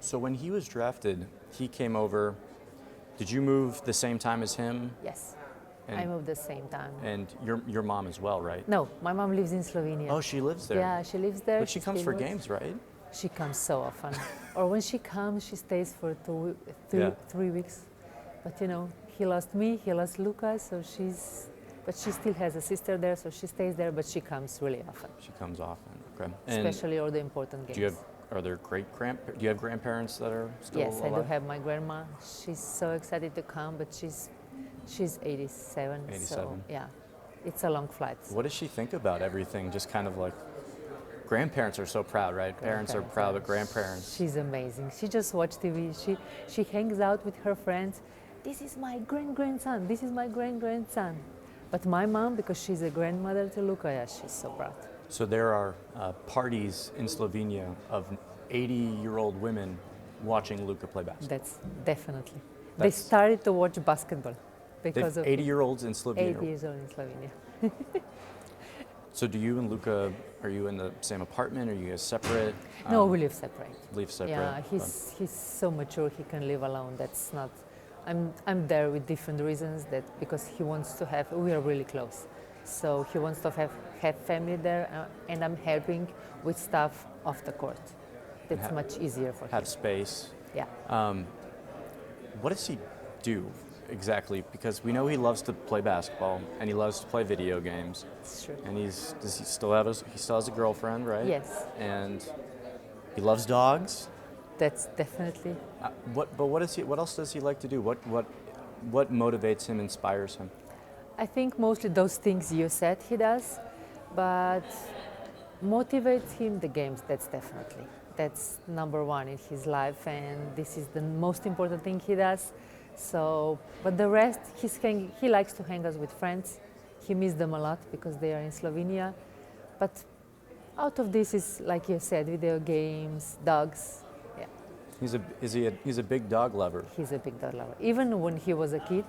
So when he was drafted, he came over. Did you move the same time as him? Yes, And, I moved the same time. And your mom as well, right? No, my mom lives in Slovenia. Oh, she lives there. Yeah, she lives there. But she comes for games, right? She comes so often. Or when she comes, she stays for 3 weeks. But you know, he lost me, he lost Luka, so but she still has a sister there, so she stays there, but she comes really often. She comes often, okay. Especially all the important games. Are there do you have grandparents that are still alive? Yes, I do have my grandma. She's so excited to come, but she's 87. 87. So yeah, it's a long flight. What does she think about everything? Just kind of like, grandparents are so proud, right? Parents are proud, but grandparents. She's amazing. She just watches TV. She hangs out with her friends. This is my grandson. This is my grandson. But my mom, because she's a grandmother to Luka, yeah, she's so proud. So there are parties in Slovenia of 80-year-old women watching Luka play basketball. That's definitely. They started to watch basketball because of 80-year-olds in Slovenia. 80 years old in Slovenia. So do you and Luka, are you in the same apartment? Are you guys separate? No, we live separate. Live separate. Yeah, he's so mature. He can live alone. That's not. I'm there with different reasons. That because he wants to have. We are really close, so he wants to have family there, and I'm helping with stuff off the court. That's much easier for him. Have space. Yeah. What does he do exactly? Because we know he loves to play basketball and he loves to play video games. It's true. And he still has a girlfriend, right? Yes. And he loves dogs. That's definitely. What else does he like to do? What motivates him, inspires him? I think mostly those things you said he does, but motivates him the games. That's number one in his life, and this is the most important thing he does. So, but the rest, he likes to hang out with friends. He misses them a lot because they are in Slovenia. But out of this is, like you said, video games, dogs. Yeah. He's a big dog lover. He's a big dog lover. Even when he was a kid,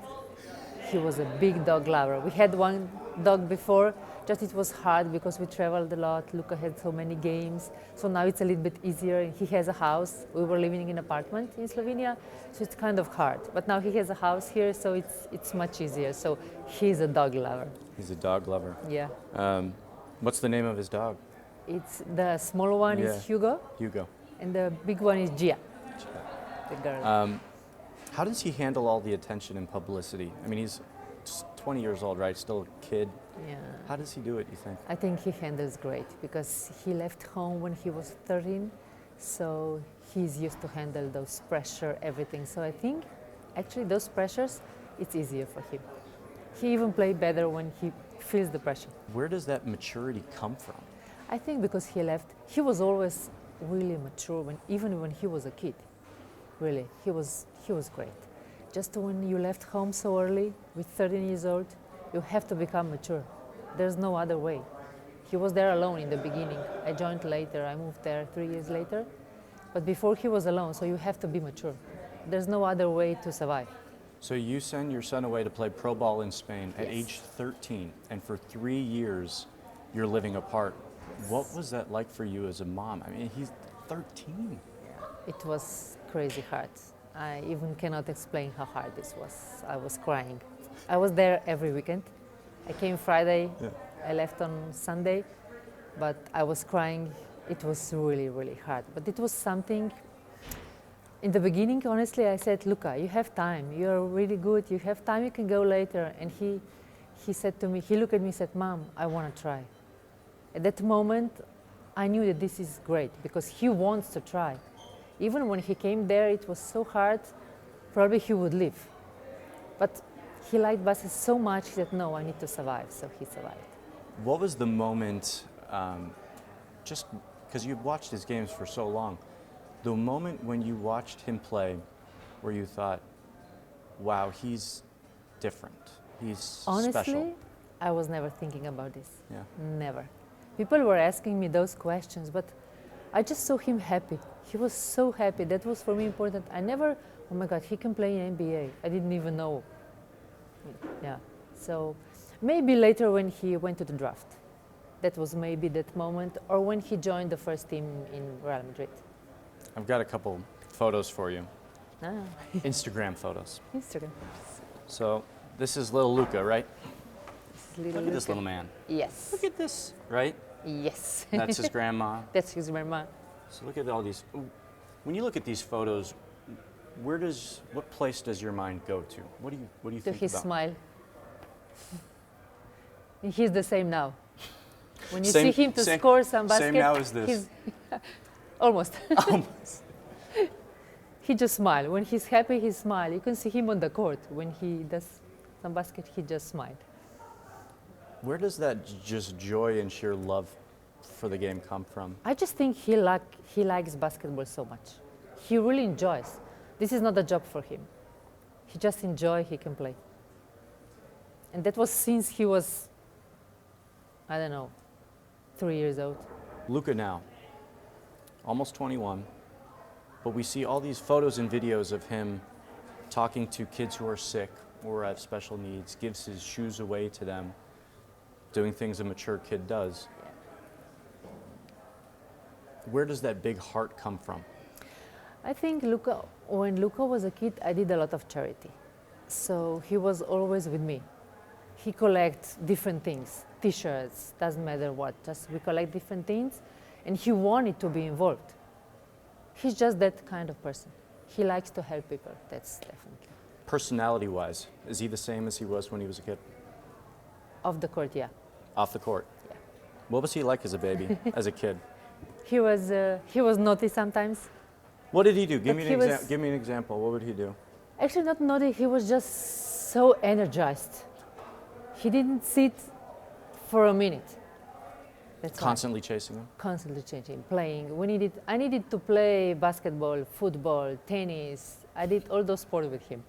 he was a big dog lover. We had one dog before, just it was hard because we traveled a lot. Luka had so many games. So now it's a little bit easier. He has a house. We were living in an apartment in Slovenia, so it's kind of hard. But now he has a house here, so it's much easier. So he's a dog lover. He's a dog lover. Yeah. What's the name of his dog? It's the small one is Hugo. Hugo. And the big one is Gia. The girl. How does he handle all the attention and publicity? I mean, he's 20 years old, right? Still a kid. Yeah. How does he do it, you think? I think he handles great because he left home when he was 13, so he's used to handle those pressure, everything. So I think actually those pressures, it's easier for him. He even plays better when he feels the pressure. Where does that maturity come from? I think because he was always really mature even when he was a kid. Really, he was great. Just when you left home so early, with 13 years old, you have to become mature. There's no other way. He was there alone in the beginning. I joined later. I moved there 3 years later. But before he was alone, so you have to be mature. There's no other way to survive. So you send your son away to play pro ball in Spain at age 13, and for 3 years you're living apart. What was that like for you as a mom? I mean, he's 13. It was crazy hard. I even cannot explain how hard this was. I was crying. I was there every weekend. I came Friday, I left on Sunday, but I was crying. It was really, really hard. But it was something, in the beginning, honestly, I said, Luka, you have time. You're really good. You have time, you can go later. And he said to me, he looked at me and said, Mom, I want to try. At that moment, I knew that this is great because he wants to try. Even when he came there, it was so hard, probably he would leave. But he liked basketball so much, he said, no, I need to survive, so he survived. What was the moment, just because you've watched his games for so long, the moment when you watched him play where you thought, wow, he's different, he's Honestly, special? I was never thinking about this. Yeah. Never. People were asking me those questions, but I just saw him happy. He was so happy. That was for me important. I never, oh my God, he can play in NBA. I didn't even know. Yeah. So maybe later when he went to the draft, that was maybe that moment, or when he joined the first team in Real Madrid. I've got a couple photos for you. Ah, Instagram photos. Instagram. So this is little Luka, right? This is little Look at this Luka. little man. Yes. Look at this, right? Yes. That's his grandma. That's his grandma. So look at all these. When you look at these photos, what place does your mind go to? What do you To think his about? smile. He's the same now. When you Same- see him to same- score some basket, same now as this. he's almost. Almost. He just smile. When he's happy, he smile. You can see him on the court. When he does some basket, he just smile. Where does that just joy and sheer love for the game come from? I just think he likes basketball so much. He really enjoys. This is not a job for him. He just enjoy. He can play. And that was since he was, I don't know, 3 years old. Luka now, almost 21, but we see all these photos and videos of him talking to kids who are sick or have special needs, gives his shoes away to them, doing things a mature kid does. Where does that big heart come from? I think when Luka was a kid, I did a lot of charity. So he was always with me. He collects different things, T-shirts, doesn't matter what, just we collect different things, and he wanted to be involved. He's just that kind of person. He likes to help people, that's definitely. Personality-wise, is he the same as he was when he was a kid? Off the court, yeah. Off the court? Yeah. What was he like as a baby, as a kid? He was naughty sometimes. What did he do? Give But me, he was- give me an example. What would he do? Actually, not naughty, he was just so energized. He didn't sit for a minute. That's why. Constantly chasing him? Constantly changing, playing. I needed to play basketball, football, tennis. I did all those sports with him.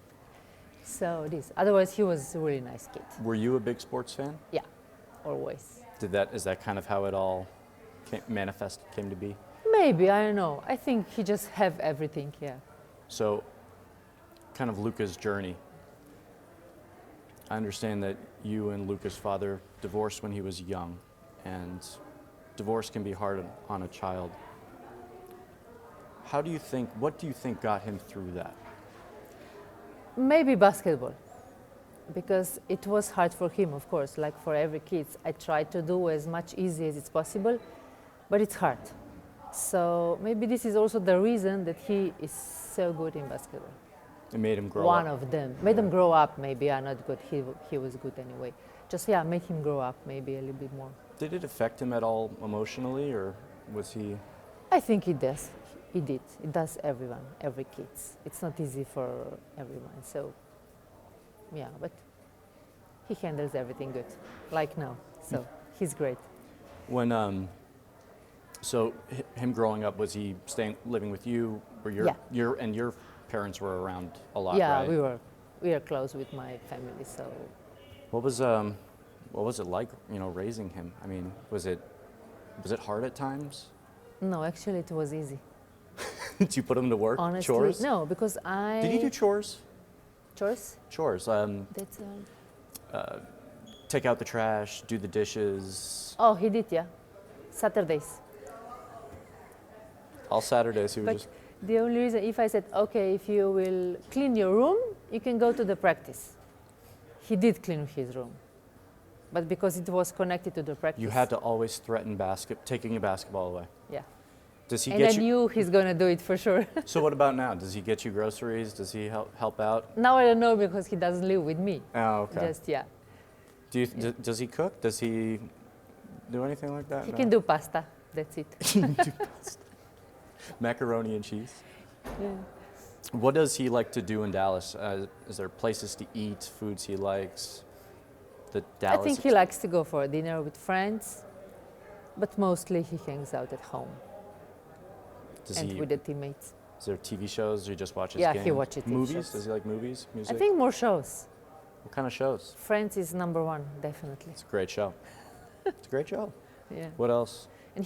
So otherwise he was a really nice kid. Were you a big sports fan? Yeah, always. Is that kind of how it all came to be? Maybe, I don't know. I think he just have everything, yeah. So, kind of Luka's journey. I understand that you and Luka's father divorced when he was young, and divorce can be hard on a child. What do you think got him through that? Maybe basketball, because it was hard for him, of course, like for every kid. I tried to do as much easy as it's possible, but it's hard. So maybe this is also the reason that he is so good in basketball. It made him grow up. One of them. Made him grow up, maybe. Yeah, not good. He was good anyway. Just, yeah, made him grow up maybe a little bit more. Did it affect him at all emotionally, or was he? I think it does. It did. It does everyone, every kid. It's not easy for everyone. So, yeah, but he handles everything good, like now. So he's great. When so him growing up, was he living with you? Or your parents were around a lot, Yeah, right? we are close with my family. So What was it like, raising him? I mean, was it hard at times? no, actually it was easy. Did you put him to work? Honestly, Chores? no, because Did he do chores? chores? Chores. That's Take out the trash, do the dishes. Oh, he did, yeah. Saturdays. All Saturdays he would But just. the only reason, if I said, okay, if you will clean your room, you can go to the practice. He did clean his room. But because it was connected to the practice. You had to always threaten taking a basketball away. Yeah. Does he And get I you? knew he's going to do it for sure. So what about now? Does he get you groceries? Does he help out? Now I don't know because he doesn't live with me. Oh, okay. Just, yeah. Does he cook? Does he do anything like that? He No? can do pasta. That's it. Macaroni and cheese. Yeah. What does he like to do in Dallas? Is there places to eat, foods he likes? The Dallas. I think he likes to go for dinner with friends, but mostly he hangs out at home and with the teammates. Is there TV shows? Or he just watches Yeah, games? he watches TV movies. shows. Does he like movies? Music? I think more shows. What kind of shows? Friends is number one, definitely. It's a great show. It's a great show. Yeah. What else? And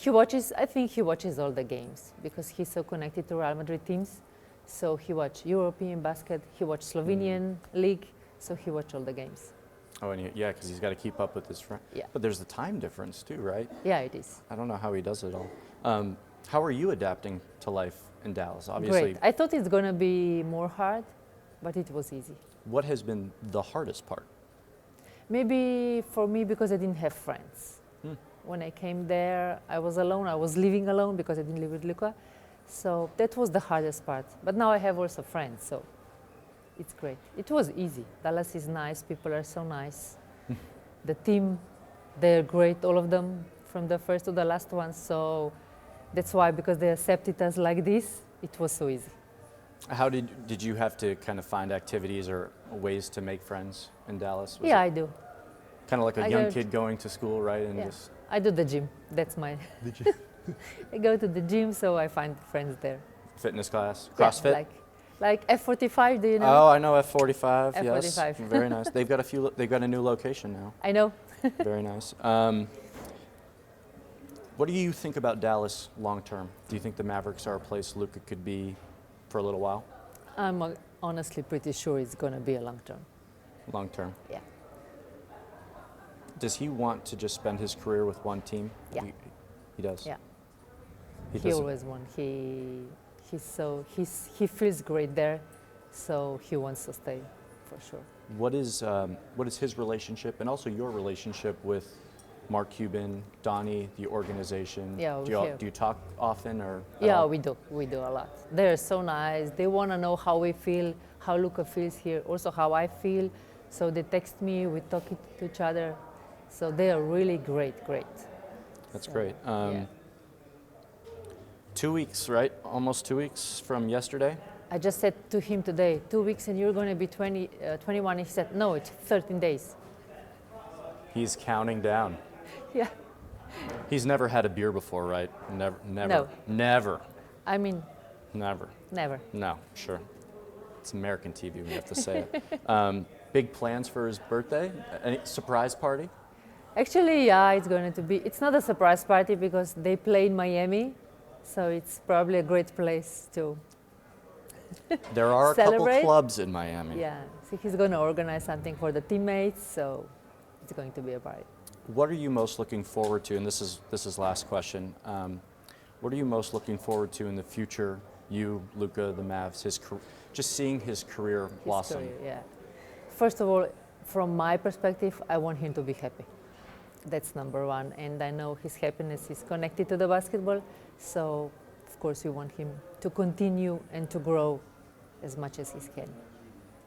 I think he watches all the games because he's so connected to Real Madrid teams. So he watched European basket, he watched Slovenian league, so he watched all the games. Oh, and yeah, because he's got to keep up with his friend. Yeah. But there's the time difference too, right? Yeah, it is. I don't know how he does it all. How are you adapting to life in Dallas? Obviously, Great. I thought it's going to be more hard, but it was easy. what has been the hardest part? Maybe for me because I didn't have friends. When I came there, I was alone. I was living alone because I didn't live with Luka. So that was the hardest part. But now I have also friends, so it's great. It was easy. Dallas is nice. People are so nice. The team, they're great, all of them, from the first to the last one. So that's why, because they accepted us like this, it was so easy. How did you have to kind of find activities or ways to make friends in Dallas? Was Yeah, it I do. kind of like a I young go- kid going to school, right? And Yeah. just I do the gym. That's my. I go to the gym, so I find friends there. fitness class, Yeah, CrossFit. like F45. Do you know? Oh, I know F45. Yes, F45. very nice. They've got a few. They've got a new location now. I know. Very nice. What do you think about Dallas long term? Do you think the Mavericks are a place Luka could be for a little while? I'm honestly pretty sure it's going to be a long term. Long term. Yeah. Does he want to just spend his career with one team? Yeah. He does. Yeah. He He doesn't- always won. He feels great there, so he wants to stay for sure. What is his relationship and also your relationship with Mark Cuban, Donnie, the organization? Yeah, Do you talk often or? at Yeah, all? we do. We do a lot. They're so nice. They want to know how we feel, how Luka feels here, also how I feel. So they text me, we talk to each other. So they are really great. That's So, great. yeah. 2 weeks, right? Almost 2 weeks from yesterday. I just said to him today, 2 weeks and you're going to be 21. He said, no, it's 13 days. He's counting down. Yeah. He's never had a beer before, right? Never. No. Never. I mean, Never. never. No, sure. It's American TV, we have to say it. Big plans for his birthday? Any surprise party? Actually, yeah, it's not a surprise party because they play in Miami. So it's probably a great place to, There are a couple Celebrate? clubs in Miami. yeah. So he's going to organize something for the teammates. So it's going to be a party. What are you most looking forward to? And this is last question. What are you most looking forward to in the future? You, Luka, the Mavs, just seeing his career blossom. His career, yeah. First of all, from my perspective, I want him to be happy. That's number one. And I know his happiness is connected to the basketball. So, of course, we want him to continue and to grow as much as he can.